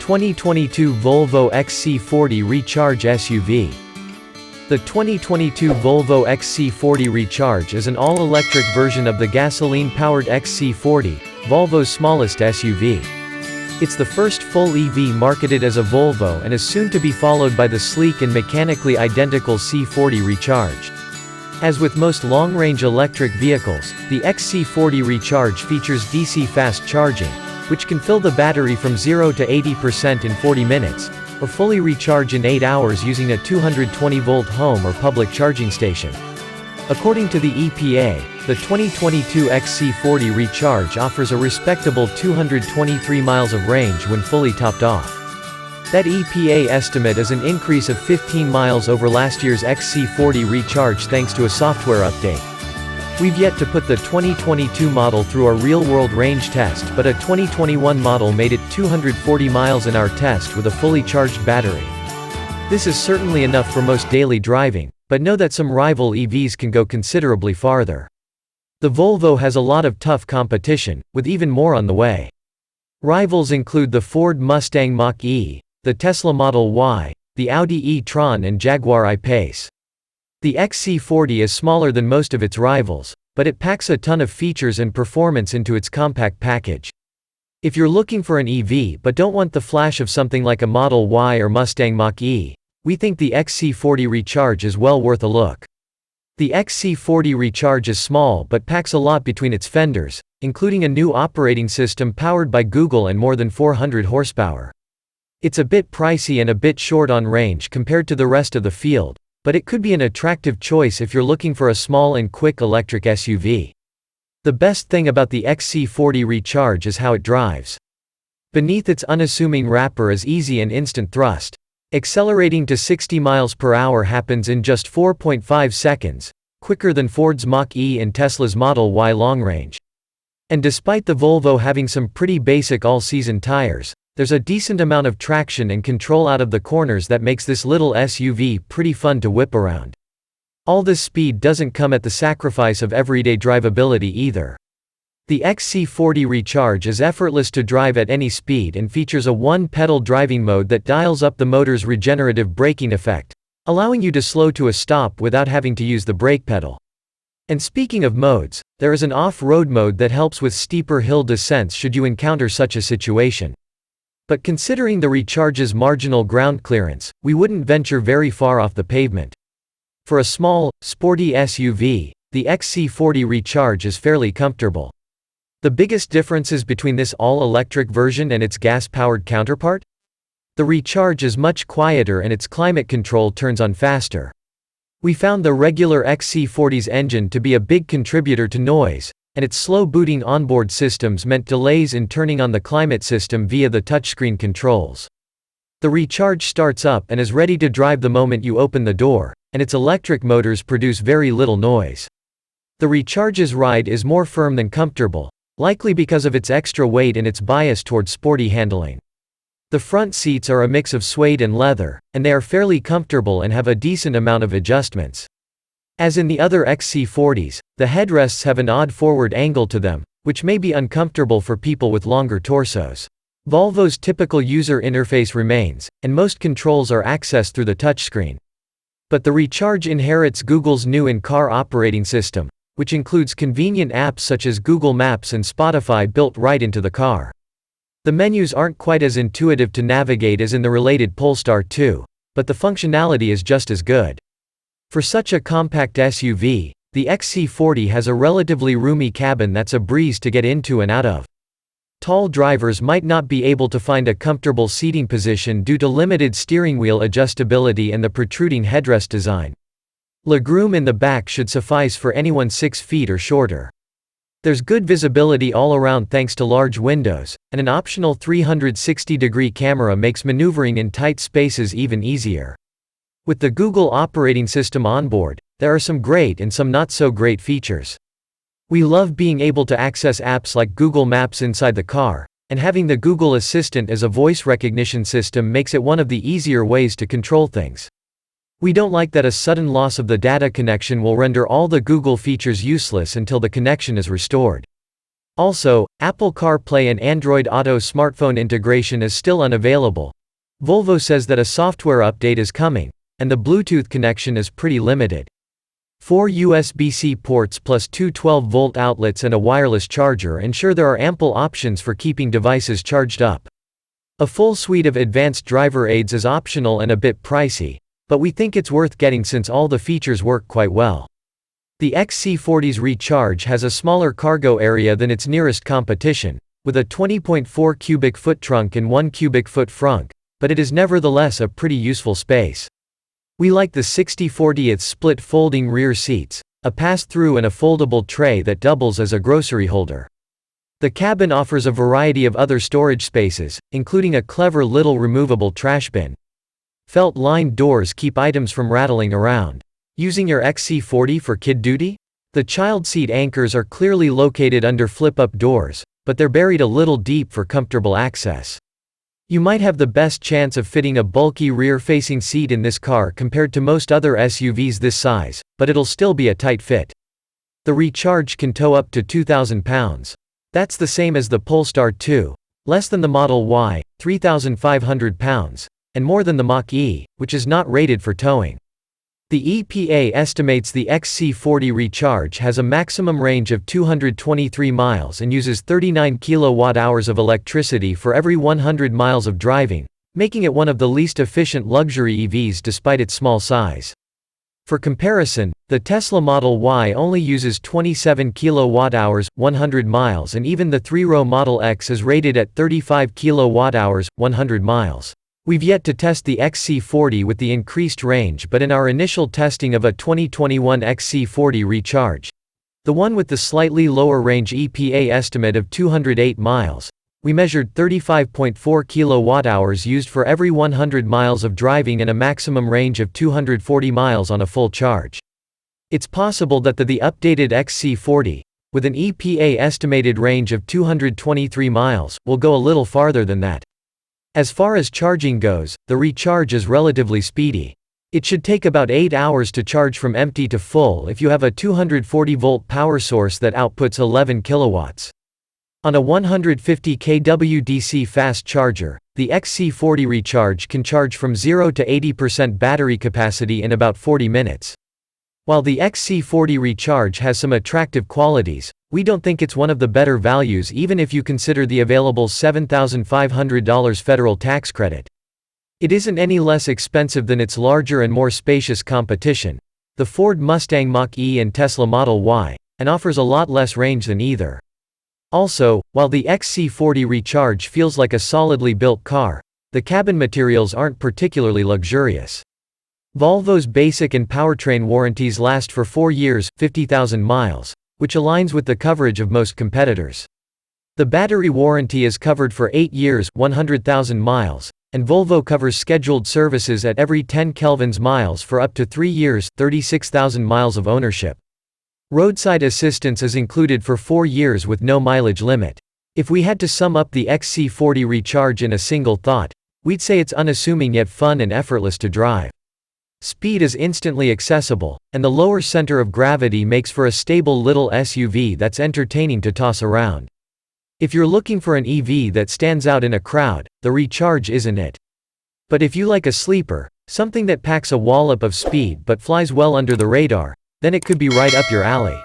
2022 Volvo XC40 Recharge SUV. The 2022 Volvo XC40 Recharge is an all-electric version of the gasoline-powered XC40, Volvo's smallest SUV. It's the first full EV marketed as a Volvo and is soon to be followed by the sleek and mechanically identical C40 Recharge. As with most long-range electric vehicles, the XC40 Recharge features DC fast charging, which can fill the battery from 0 to 80% in 40 minutes, or fully recharge in 8 hours using a 220-volt home or public charging station. According to the EPA, the 2022 XC40 Recharge offers a respectable 223 miles of range when fully topped off. That EPA estimate is an increase of 15 miles over last year's XC40 Recharge thanks to a software update. We've yet to put the 2022 model through a real-world range test, but a 2021 model made it 240 miles in our test with a fully charged battery. This is certainly enough for most daily driving, but know that some rival EVs can go considerably farther. The Volvo has a lot of tough competition, with even more on the way. Rivals include the Ford Mustang Mach-E, the Tesla Model Y, the Audi e-tron and Jaguar I-Pace. The XC40 is smaller than most of its rivals, but it packs a ton of features and performance into its compact package. If you're looking for an EV but don't want the flash of something like a Model Y or Mustang Mach-E, we think the XC40 Recharge is well worth a look. The XC40 Recharge is small but packs a lot between its fenders, including a new operating system powered by Google and more than 400 horsepower. It's a bit pricey and a bit short on range compared to the rest of the field, but it could be an attractive choice if you're looking for a small and quick electric SUV. The best thing about the XC40 Recharge is how it drives. Beneath its unassuming wrapper is easy and instant thrust. Accelerating to 60 miles per hour happens in just 4.5 seconds, quicker than Ford's Mach-E and Tesla's Model Y long range. And despite the Volvo having some pretty basic all-season tires, there's a decent amount of traction and control out of the corners that makes this little SUV pretty fun to whip around. All this speed doesn't come at the sacrifice of everyday drivability either. The XC40 Recharge is effortless to drive at any speed and features a one-pedal driving mode that dials up the motor's regenerative braking effect, allowing you to slow to a stop without having to use the brake pedal. And speaking of modes, there is an off-road mode that helps with steeper hill descents should you encounter such a situation. But considering the Recharge's marginal ground clearance, we wouldn't venture very far off the pavement. For a small, sporty SUV, the XC40 Recharge is fairly comfortable. The biggest differences between this all-electric version and its gas-powered counterpart? The Recharge is much quieter and its climate control turns on faster. We found the regular XC40's engine to be a big contributor to noise, and its slow-booting onboard systems meant delays in turning on the climate system via the touchscreen controls. The Recharge starts up and is ready to drive the moment you open the door, and its electric motors produce very little noise. The Recharge's ride is more firm than comfortable, likely because of its extra weight and its bias toward sporty handling. The front seats are a mix of suede and leather, and they are fairly comfortable and have a decent amount of adjustments. As in the other XC40s, the headrests have an odd forward angle to them, which may be uncomfortable for people with longer torsos. Volvo's typical user interface remains, and most controls are accessed through the touchscreen. But the Recharge inherits Google's new in-car operating system, which includes convenient apps such as Google Maps and Spotify built right into the car. The menus aren't quite as intuitive to navigate as in the related Polestar 2, but the functionality is just as good. For such a compact SUV, the XC40 has a relatively roomy cabin that's a breeze to get into and out of. Tall drivers might not be able to find a comfortable seating position due to limited steering wheel adjustability and the protruding headrest design. Legroom in the back should suffice for anyone 6 feet or shorter. There's good visibility all around thanks to large windows, and an optional 360-degree camera makes maneuvering in tight spaces even easier. With the Google operating system on board, there are some great and some not so great features. We love being able to access apps like Google Maps inside the car, and having the Google Assistant as a voice recognition system makes it one of the easier ways to control things. We don't like that a sudden loss of the data connection will render all the Google features useless until the connection is restored. Also, Apple CarPlay and Android Auto smartphone integration is still unavailable. Volvo says that a software update is coming, and the Bluetooth connection is pretty limited. 4 USB-C ports plus two 12-volt outlets and a wireless charger ensure there are ample options for keeping devices charged up. A full suite of advanced driver aids is optional and a bit pricey, but we think it's worth getting since all the features work quite well. The XC40's Recharge has a smaller cargo area than its nearest competition, with a 20.4 cubic foot trunk and 1 cubic foot frunk, but it is nevertheless a pretty useful space. We like the 60/40 split folding rear seats, a pass-through and a foldable tray that doubles as a grocery holder. The cabin offers a variety of other storage spaces, including a clever little removable trash bin. Felt-lined doors keep items from rattling around. Using your XC40 for kid duty? The child seat anchors are clearly located under flip-up doors, but they're buried a little deep for comfortable access. You might have the best chance of fitting a bulky rear-facing seat in this car compared to most other SUVs this size, but it'll still be a tight fit. The Recharge can tow up to 2,000 pounds. That's the same as the Polestar 2, less than the Model Y, 3,500 pounds, and more than the Mach-E, which is not rated for towing. The EPA estimates the XC40 Recharge has a maximum range of 223 miles and uses 39 kilowatt-hours of electricity for every 100 miles of driving, making it one of the least efficient luxury EVs despite its small size. For comparison, the Tesla Model Y only uses 27 kilowatt-hours, 100 miles, and even the three-row Model X is rated at 35 kilowatt-hours, 100 miles. We've yet to test the XC40 with the increased range, but in our initial testing of a 2021 XC40 Recharge, the one with the slightly lower range EPA estimate of 208 miles, we measured 35.4 kilowatt-hours used for every 100 miles of driving and a maximum range of 240 miles on a full charge. It's possible that the updated XC40, with an EPA estimated range of 223 miles, will go a little farther than that. As far as charging goes, the Recharge is relatively speedy. It should take about 8 hours to charge from empty to full if you have a 240-volt power source that outputs 11 kilowatts. On a 150 kW DC fast charger, the XC40 Recharge can charge from 0 to 80% battery capacity in about 40 minutes. While the XC40 Recharge has some attractive qualities, we don't think it's one of the better values even if you consider the available $7,500 federal tax credit. It isn't any less expensive than its larger and more spacious competition, the Ford Mustang Mach-E and Tesla Model Y, and offers a lot less range than either. Also, while the XC40 Recharge feels like a solidly built car, the cabin materials aren't particularly luxurious. Volvo's basic and powertrain warranties last for 4 years, 50,000 miles, which aligns with the coverage of most competitors. The battery warranty is covered for 8 years, 100,000 miles, and Volvo covers scheduled services at every 10 Kelvins miles for up to 3 years, 36,000 miles of ownership. Roadside assistance is included for 4 years with no mileage limit. If we had to sum up the XC40 Recharge in a single thought, we'd say it's unassuming yet fun and effortless to drive. Speed is instantly accessible, and the lower center of gravity makes for a stable little SUV that's entertaining to toss around. If you're looking for an EV that stands out in a crowd, the Recharge isn't it. But if you like a sleeper, something that packs a wallop of speed but flies well under the radar, then it could be right up your alley.